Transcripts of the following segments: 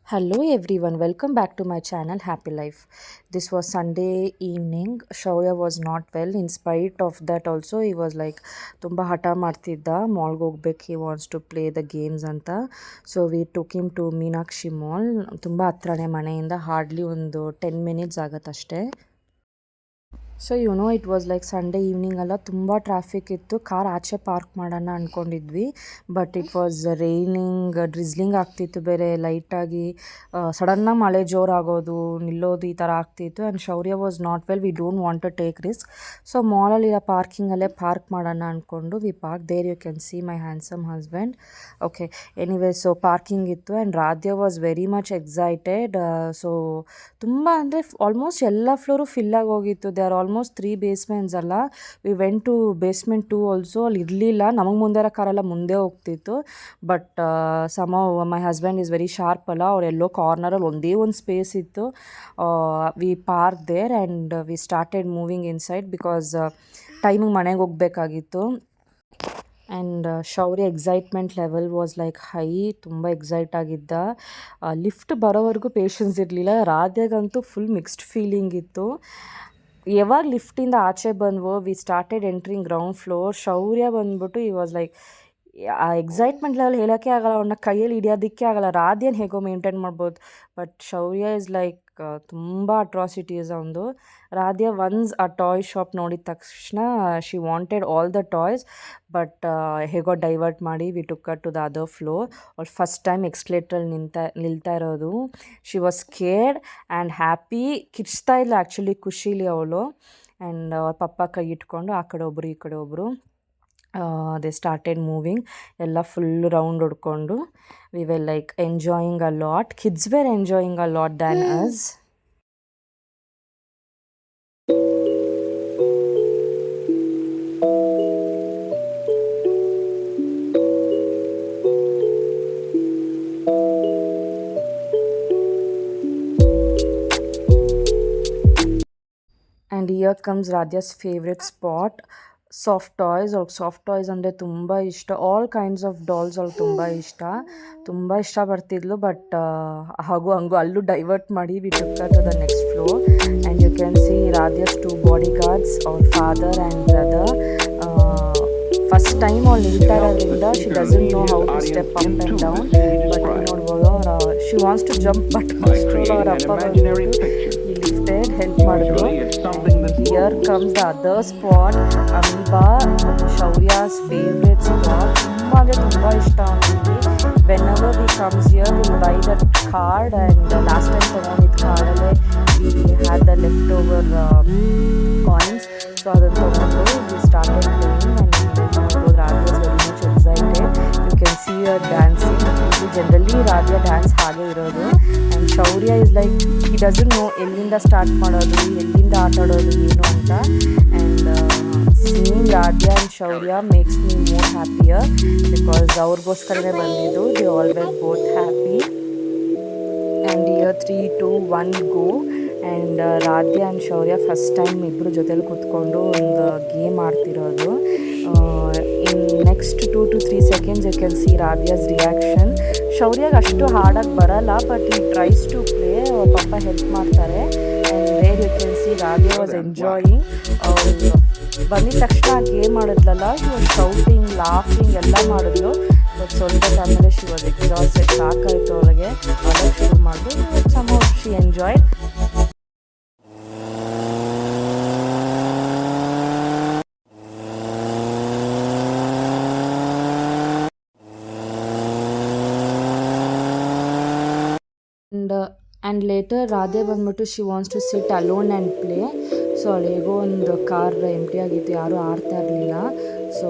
Hello everyone, welcome back to my channel Happy Life. This was Sunday evening. Shaurya was not well. In spite of that, also he was like ತುಂಬಾ ಹಠ ಮಾಡ್ತಿದ್ದ ಮಾಲ್ಗೆ ಹೋಗ್ಬೇಕು, he wants to play the games ಅಂತ. So we took him to Meenakshi mall. ತುಂಬ ಹತ್ರನೇ ಮನೆಯಿಂದ, hardly ಒಂದು 10 minutes ಆಗತ್ತಷ್ಟೇ. So it was like Sunday evening ಅಲ್ಲ, ತುಂಬ ಟ್ರಾಫಿಕ್ ಇತ್ತು. ಕಾರ್ ಆಚೆ ಪಾರ್ಕ್ ಮಾಡೋಣ ಅಂದ್ಕೊಂಡಿದ್ವಿ, but it was raining, drizzling ಆಗ್ತಿತ್ತು ಬೇರೆ ಲೈಟಾಗಿ. ಸಡನ್ನಾಗಿ ಮಳೆ ಜೋರಾಗೋದು, ನಿಲ್ಲೋದು, ಈ ಥರ ಆಗ್ತಿತ್ತು. And Shaurya was not well, we don't want to take risk. So ಮಾಲಲ್ಲಿರೋ ಪಾರ್ಕಿಂಗಲ್ಲೇ ಪಾರ್ಕ್ ಮಾಡೋಣ ಅಂದ್ಕೊಂಡು we park there. You can see my handsome husband. Okay, anyway, so parking ಇತ್ತು. And Radhya was very much excited. So ತುಂಬ ಅಂದರೆ almost ಎಲ್ಲ floor fill ಆಗಿ ಹೋಗಿತ್ತು. ದೇ ಆರ್ ಆಲ್ಮೋಸ್ಟ್ 3 ಬೇಸ್ಮೆಂಟ್ಸ್ ಅಲ್ಲ. We went to basement 2 also. ಅಲ್ಲಿ ಇರಲಿಲ್ಲ, ನಮಗೆ ಮುಂದೆ ಇರೋ ಕಾರೆಲ್ಲ ಮುಂದೆ ಹೋಗ್ತಿತ್ತು. But my husband is very sharp ಅಲ್ಲ, ಅವ್ರು ಎಲ್ಲೋ ಕಾರ್ನರಲ್ಲಿ ಒಂದೇ ಒಂದು ಸ್ಪೇಸ್ ಇತ್ತು. We park there and we started moving inside because ಟೈಮಿಗೆ ಮನೆಗೆ ಹೋಗಬೇಕಾಗಿತ್ತು. ಆ್ಯಂಡ್ ಶೌರ್ಯ excitement level was like high. ತುಂಬ ಎಕ್ಸೈಟ್ ಆಗಿದ್ದ. ಲಿಫ್ಟ್ ಬರೋವರೆಗೂ ಪೇಷನ್ಸ್ ಇರಲಿಲ್ಲ. ರಾಧ್ಯಾಗಂತೂ ಫುಲ್ ಮಿಕ್ಸ್ಡ್ ಫೀಲಿಂಗ್ ಇತ್ತು. ಯಾವಾಗ ಲಿಫ್ಟಿಂದ ಆಚೆ ಬಂದ್ವೋ, we started entering ground floor. ಶೌರ್ಯ ಬಂದ್ಬಿಟ್ಟು ಈ ವಾಸ್ ಲೈಕ್, ಆ ಎಕ್ಸೈಟ್ಮೆಂಟ್ ಲೆವೆಲ್ ಹೇಳೋಕ್ಕೆ ಆಗಲ್ಲ, ಅವನ್ನ ಕೈಯಲ್ಲಿ ಹಿಡಿಯೋದಕ್ಕೆ ಆಗಲ್ಲ. ರಾಧ್ಯನ ಹೇಗೋ ಮೇಂಟೈನ್ ಮಾಡ್ಬೋದು, ಬಟ್ ಶೌರ್ಯ ಇಸ್ ಲೈಕ್ ತುಂಬ ಅಟ್ರಾಸಿಟೀಸ್ ಅವನದು. ರಾಧ್ಯ ಒನ್ಸ್ ಆ ಟಾಯ್ ಶಾಪ್ ನೋಡಿದ ತಕ್ಷಣ she wanted all the toys, but ಹೇಗೋ ಡೈವರ್ಟ್ ಮಾಡಿ we took to the other floor. ಅವ್ಳು ಫಸ್ಟ್ ಟೈಮ್ ಎಕ್ಸ್ಲೇಟ್ರಲ್ಲಿ ನಿಲ್ತಾ ಇರೋದು. She was scared and happy. ಕಿರ್ಚ್ತಾ ಇಲ್ಲ ಆ್ಯಕ್ಚುಲಿ, ಖುಷೀಲಿ ಅವಳು. ಆ್ಯಂಡ್ ಅವ್ರ ಪಪ್ಪ ಕೈ ಇಟ್ಕೊಂಡು ಆ ಕಡೆ ಒಬ್ಬರು ಈ ಕಡೆ ಒಬ್ಬರು ದೇ ಸ್ಟಾರ್ಟೆಡ್ ಮೂವಿಂಗ್. ಎಲ್ಲ ಫುಲ್ ರೌಂಡ್ ಹೊಡ್ಕೊಂಡು we were like enjoying a lot. Kids were enjoying a lot than us. And here comes Radhya's favourite spot, soft toys. ಅವ್ಳಿಗೆ ಸಾಫ್ಟ್ ಟಾಯ್ಸ್ ಅಂದರೆ ತುಂಬ ಇಷ್ಟ. ಆಲ್ ಕೈಂಡ್ಸ್ ಆಫ್ ಡಾಲ್ಸ್ ಅವ್ಳಿಗೆ ತುಂಬ ಇಷ್ಟಪಡ್ತಿದ್ಲು. But ಹಾಗೂ ಹಂಗೂ ಅಲ್ಲೂ ಡೈವರ್ಟ್ ಮಾಡಿ we took to the next floor. And you can see Radhya's 2 bodyguards, ಅವ್ರ father and brother. First time ಅವ್ಳು ನಿಲ್ತಾ ಇರೋದ್ರಿಂದ she doesn't know how to step up and down. But ನೋಡ್ಬೋದು, she wants to jump, but ಅವ್ರ ಅಪ್ಪ ಬಂದ್ಬಿಟ್ಟು ಈ lifted help ಮಾಡಿದ್ರು. Here comes the other spot, Amiba, Shaurya's favorite spot. ತುಂಬ ಅಂದರೆ ತುಂಬ ಇಷ್ಟ ಅವನಿಗೆ. Whenever we comes here will buy that card. And last time ತೊಗೊಂಡಿದ್ದ ಕಾರ್ಡಲ್ಲೇ we had the left over coins. So ಅದನ್ನು ತೊಗೊಂಡು we started playing. And Radhya is very much excited. You can see her dancing. ಇದು generally Radhya dance ಹಾಗೆ ಇರೋದು. And Shaurya is like he doesn't know ಎಲ್ಲಿಂದ start ಮಾಡೋದು, ಎಲ್ಲಿಂದ ಆಟ ಆಡೋದು ಏನು ಅಂತ. And seeing Radhya and Shaurya makes me more happier because ಅವ್ರಿಗೋಸ್ಕರನೇ ಬಂದಿದ್ದು. They always both happy. And here 3, 2, 1 go. And Radhya and Shaurya first time ಇಬ್ಬರು ಜೊತೆಲಿ ಕೂತ್ಕೊಂಡು ಒಂದು ಗೇಮ್ ಆಡ್ತಿರೋದು. In next 2 to 3 seconds you can see Radhya's reaction. ಶೌರ್ಯಾಗೆ ಅಷ್ಟು ಹಾಡೋಕ್ಕೆ ಬರಲ್ಲ, but he tries to play. ಅವ್ರ ಪಪ್ಪ ಹೆಲ್ಪ್ ಮಾಡ್ತಾರೆ. And there you can see Radhya was enjoying. ಬಂದಿದ ತಕ್ಷಣ ಗೇಮ್ ಆಡಿದ್ಲಲ್ಲ, ಶಿ ವಾಸ್ ಶೌಟಿಂಗ್, ಲಾಫಿಂಗ್ ಎಲ್ಲ ಮಾಡಿದ್ಲು. ಬಟ್ ಸ್ವಲ್ಪ ಆದಮೇಲೆ ಶಿ ವಾಸ್ ಎಕ್ಸಾಸ್ಟೆಡ್, ಸಾಕಾಯಿತು ಅವಳಿಗೆ. ಅದಕ್ಕೆ ಶುರು ಮಾಡಿದ್ರು. Some how she enjoyed. And later Radhe ಬಂದ್ಬಿಟ್ಟು she wants to sit alone and play. So ಅವಳು ಹೇಗೋ ಒಂದು ಕಾರ್ ಎಂಟಿ ಆಗಿತ್ತು, ಯಾರೂ ಆಡ್ತಾ ಇರಲಿಲ್ಲ. ಸೊ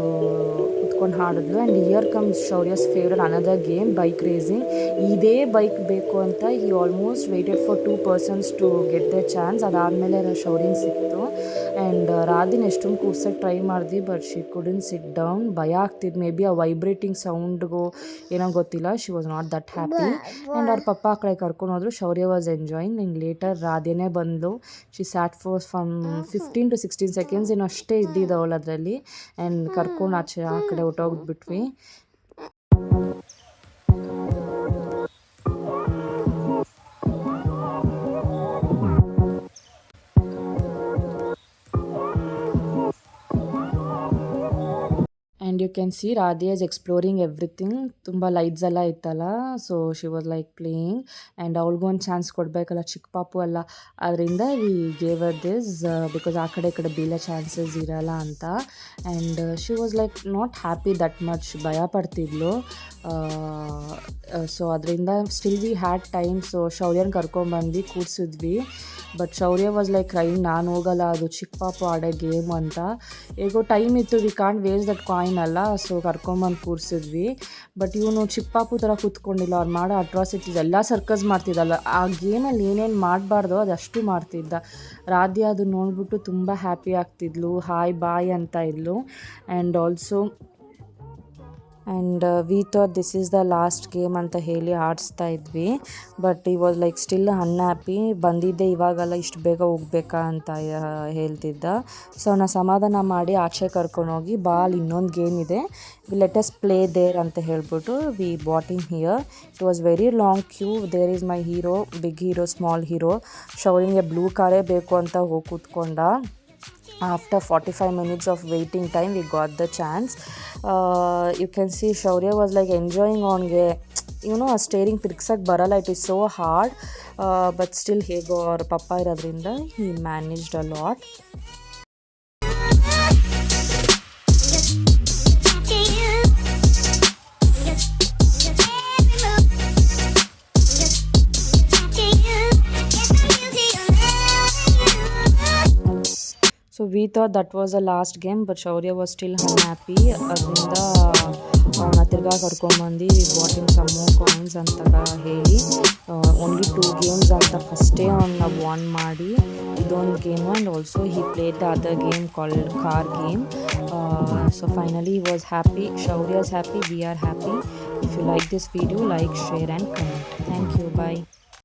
ಕುತ್ಕೊಂಡು ಹಾಡಿದ್ಲು. And here comes Shaurya's favourite another game, bike racing. ಇದೇ ಬೈಕ್ ಬೇಕು ಅಂತ ಈ almost waited for 2 persons to get the chance. ಅದಾದಮೇಲೆ ಶೌರ್ಯಂಗೆ ಸಿಕ್ತು. ಆ್ಯಂಡ್ ರಾಧಿನ ಎಷ್ಟೊಂದು ಕೂರ್ಸೋಕ್ಕೆ ಟ್ರೈ ಮಾಡಿದ್ವಿ, but she couldn't sit down. ಭಯ ಆಗ್ತಿದ್ದು, ಮೇ ಬಿ ಆ ವೈಬ್ರೇಟಿಂಗ್ ಸೌಂಡ್ಗೂ ಏನೋ ಗೊತ್ತಿಲ್ಲ. She was not that happy. And ಅವ್ರ ಪಪ್ಪ ಆ ಕಡೆ ಕರ್ಕೊಂಡು ಹೋದ್ರು. Shaurya was enjoying. And later ರಾಧೆನೇ ಬಂದು she sat for from 15 to 16 seconds ಏನೋ ಅಷ್ಟೇ ಇದ್ದಿದ್ದವಳು ಅದರಲ್ಲಿ. ಆ್ಯಂಡ್ ಕರ್ಕೊಂಡು ಆಚೆ ಆ ಕಡೆ ಹೊಟ್ಟೋಗ್ಬಿಟ್ವಿ. Can see Radhe is exploring everything. ತುಂಬ ಲೈಟ್ಸ್ ಎಲ್ಲ ಇತ್ತಲ್ಲ, so she was like playing. And ಅವ್ಳಿಗೂ ಒಂದು ಚಾನ್ಸ್ ಕೊಡಬೇಕಲ್ಲ, ಚಿಕ್ಕ ಪಾಪು ಅಲ್ಲ, ಅದರಿಂದ we gave her this because ಆ ಕಡೆ ಈ ಕಡೆ ಬೀಳೋ ಚಾನ್ಸಸ್ ಇರಲ್ಲ ಅಂತ. And she was like not happy that much, ಭಯ ಪಡ್ತಿದ್ಲು. ಸೊ ಅದರಿಂದ still we had time. So ಶೌರ್ಯನ ಕರ್ಕೊಂಬಂದು ಕೂರಿಸಿದ್ವಿ. But Shaurya was like crying, ನಾನು ಹೋಗಲ್ಲ, ಅದು ಚಿಕ್ಕ ಪಾಪು ಆಡೋ ಗೇಮ್ ಅಂತ. ಹೇಗೋ ಟೈಮ್ ಇತ್ತು, we can't waste that coin ಅಲ್ಲ, ಸೊ ಕರ್ಕೊಂಬಂದು ಕೂರಿಸಿದ್ವಿ. ಬಟ್ ಇವನು ಚಿಕ್ಕ ಪಾಪು ಥರ ಕೂತ್ಕೊಂಡಿಲ್ಲ, ಅವ್ರು ಮಾಡೋ ಅಟ್ರಾಸಿಟೀಸ್ ಎಲ್ಲ ಸರ್ಕಸ್ ಮಾಡ್ತಿದ್ದಲ್ಲ. ಆ ಗೇಮಲ್ಲಿ ಏನೇನು ಮಾಡಬಾರ್ದೋ ಅದಷ್ಟು ಮಾಡ್ತಿದ್ದ. ರಾಧ್ಯ ಅದು ನೋಡಿಬಿಟ್ಟು ತುಂಬ ಹ್ಯಾಪಿ ಆಗ್ತಿದ್ಲು, ಹಾಯ್ ಬಾಯ್ ಅಂತ ಇದ್ಲು. And also we thought this is the last game ಅಂತ ಹೇಳಿ ಆಡಿಸ್ತಾ ಇದ್ವಿ. ಬಟ್ ಈ ವಾಸ್ ಲೈಕ್ ಸ್ಟಿಲ್ ಅನ್ಹ್ಯಾಪಿ. ಬಂದಿದ್ದೆ ಇವಾಗೆಲ್ಲ ಇಷ್ಟು ಬೇಗ ಹೋಗ್ಬೇಕಾ ಅಂತ ಹೇಳ್ತಿದ್ದ. ಸೊ ನಾ ಸಮಾಧಾನ ಮಾಡಿ ಆಚೆ ಕರ್ಕೊಂಡೋಗಿ, ಬಾಲ್ ಇನ್ನೊಂದು ಗೇಮ್ ಇದೆ, ಲೆಟ್ ಅಸ್ ಪ್ಲೇ ದೇರ್ ಅಂತ ಹೇಳ್ಬಿಟ್ಟು we bought in here. It was very long queue. There is my hero, big hero, small hero. ಶೌರ್ಯಂಗೆ ಬ್ಲೂ ಕಾರೇ ಬೇಕು ಅಂತ ಹೋಗಿ ಕೂತ್ಕೊಂಡ. After 45 minutes of waiting time, we got the chance. You can see Shaurya was like enjoying on a steering ತಿರ್ಗ್ಸಕ್ಕೆ ಬರಲ್ಲ, it is so hard. But still ಹೇಗೋ ಅವ್ರ ಪಪ್ಪ ಇರೋದ್ರಿಂದ he managed a lot. So we thought that was a last game, but Shaurya was still unhappy. ಅದರಿಂದ ಅವನ ತಿರ್ಗಾ ಕರ್ಕೊಂಬಂದು batting some more coins ಅಂತ ಹೇಳಿ ಓನ್ಲಿ 2 ಗೇಮ್ಸ್ ಅಂತ ಫಸ್ಟೇ ಅವನ್ನ ವಾನ್ ಮಾಡಿ ಇದೊಂದು game. And also he played the other game called car game. So finally he was happy. Shaurya is happy, we are happy. If you like this video, like, share and comment. Thank you. Bye.